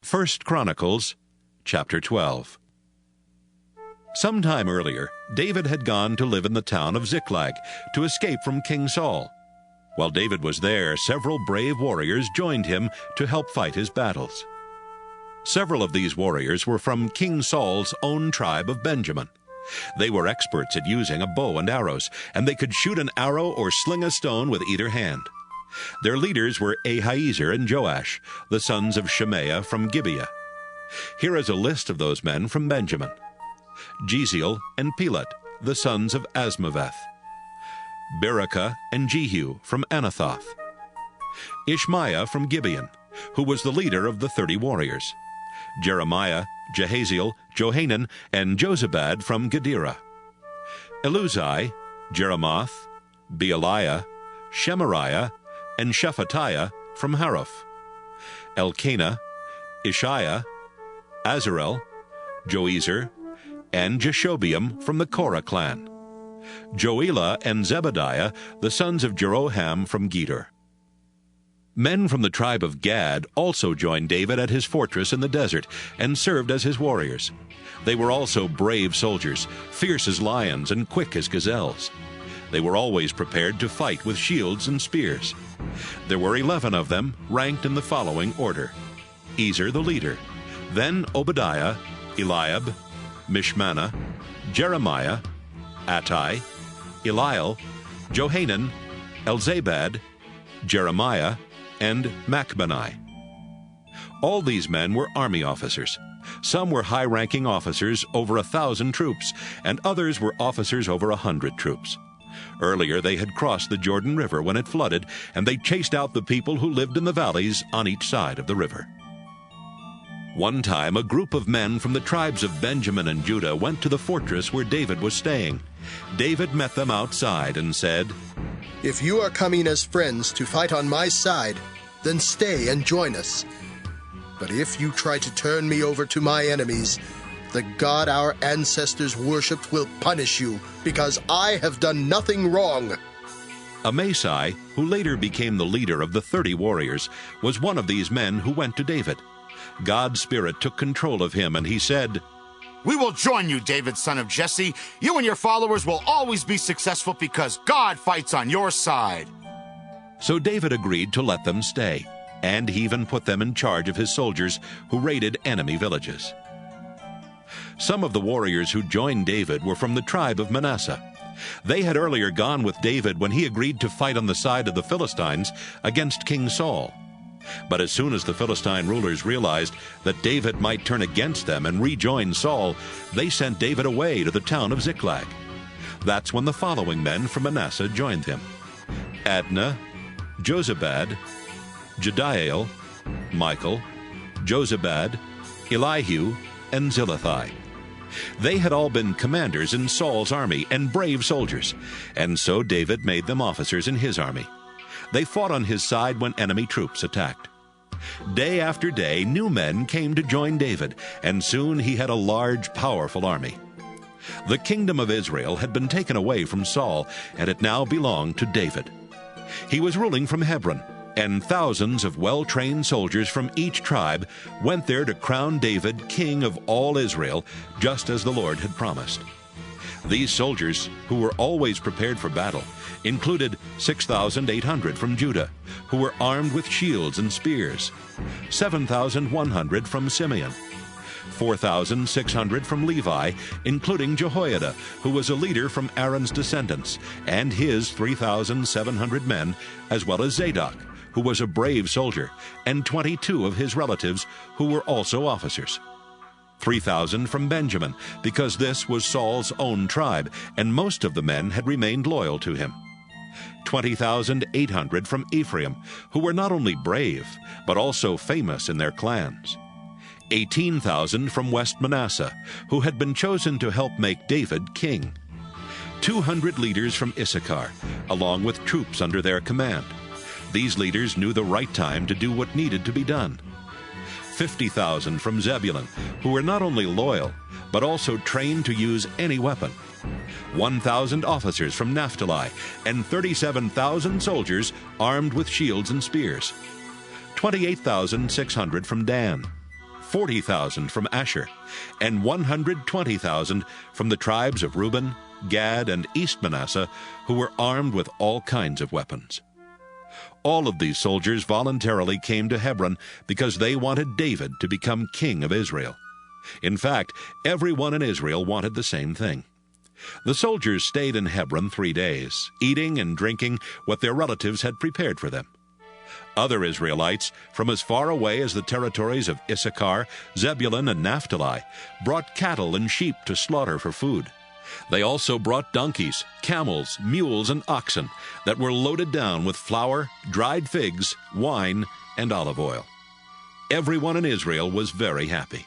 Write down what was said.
1 Chronicles, chapter 12. Some time earlier, David had gone to live in the town of Ziklag to escape from King Saul. While David was there, several brave warriors joined him to help fight his battles. Several of these warriors were from King Saul's own tribe of Benjamin. They were experts at using a bow and arrows, and they could shoot an arrow or sling a stone with either hand. Their leaders were Ahiezer and Joash, the sons of Shemaiah from Gibeah. Here is a list of those men from Benjamin: Jeziel and Pelet, the sons of Asmaveth; Berakah and Jehu from Anathoth; Ishmaiah from Gibeon, who was the leader of the 30 warriors; Jeremiah, Jehaziel, Johanan, and Jozabad from Gedera; Eluzai, Jeremoth, Bealiah, Shemariah, and Shephatiah from Haraph; Elkanah, Ishiah, Azarel, Joezer, and Jeshobeam from the Korah clan; Joelah and Zebadiah, the sons of Jeroham from Geder. Men from the tribe of Gad also joined David at his fortress in the desert and served as his warriors. They were also brave soldiers, fierce as lions and quick as gazelles. They were always prepared to fight with shields and spears. There were 11 of them, ranked in the following order: Ezer the leader, then Obadiah, Eliab, Mishmannah, Jeremiah, Attai, Eliel, Johanan, Elzabad, Jeremiah, and Machbanai. All these men were army officers. Some were high-ranking officers over 1,000 troops, and others were officers over 100 troops. Earlier they had crossed the Jordan River when it flooded, and they chased out the people who lived in the valleys on each side of the river. One time a group of men from the tribes of Benjamin and Judah went to the fortress where David was staying. David met them outside and said, "If you are coming as friends to fight on my side, then stay and join us. But if you try to turn me over to my enemies, the God our ancestors worshipped will punish you, because I have done nothing wrong." Amasai, who later became the leader of the 30 warriors, was one of these men who went to David. God's Spirit took control of him, and he said, "We will join you, David, son of Jesse. You and your followers will always be successful because God fights on your side." So David agreed to let them stay, and he even put them in charge of his soldiers who raided enemy villages. Some of the warriors who joined David were from the tribe of Manasseh. They had earlier gone with David when he agreed to fight on the side of the Philistines against King Saul. But as soon as the Philistine rulers realized that David might turn against them and rejoin Saul, they sent David away to the town of Ziklag. That's when the following men from Manasseh joined him: Adnah, Jozabad, Jediael, Michael, Jozabad, Elihu, and Zillethai. They had all been commanders in Saul's army and brave soldiers, and so David made them officers in his army. They fought on his side when enemy troops attacked. Day after day, new men came to join David, and soon he had a large, powerful army. The kingdom of Israel had been taken away from Saul, and it now belonged to David. He was ruling from Hebron, and thousands of well-trained soldiers from each tribe went there to crown David king of all Israel, just as the Lord had promised. These soldiers, who were always prepared for battle, included 6,800 from Judah, who were armed with shields and spears, 7,100 from Simeon, 4,600 from Levi, including Jehoiada, who was a leader from Aaron's descendants, and his 3,700 men, as well as Zadok, who was a brave soldier, and 22 of his relatives, who were also officers. 3,000 from Benjamin, because this was Saul's own tribe, and most of the men had remained loyal to him. 20,800 from Ephraim, who were not only brave, but also famous in their clans. 18,000 from West Manasseh, who had been chosen to help make David king. 200 leaders from Issachar, along with troops under their command. These leaders knew the right time to do what needed to be done. 50,000 from Zebulun, who were not only loyal, but also trained to use any weapon. 1,000 officers from Naphtali, and 37,000 soldiers armed with shields and spears. 28,600 from Dan. 40,000 from Asher, and 120,000 from the tribes of Reuben, Gad, and East Manasseh, who were armed with all kinds of weapons. All of these soldiers voluntarily came to Hebron because they wanted David to become king of Israel. In fact, everyone in Israel wanted the same thing. The soldiers stayed in Hebron 3 days, eating and drinking what their relatives had prepared for them. Other Israelites from as far away as the territories of Issachar, Zebulun, and Naphtali brought cattle and sheep to slaughter for food. They also brought donkeys, camels, mules, and oxen that were loaded down with flour, dried figs, wine, and olive oil. Everyone in Israel was very happy.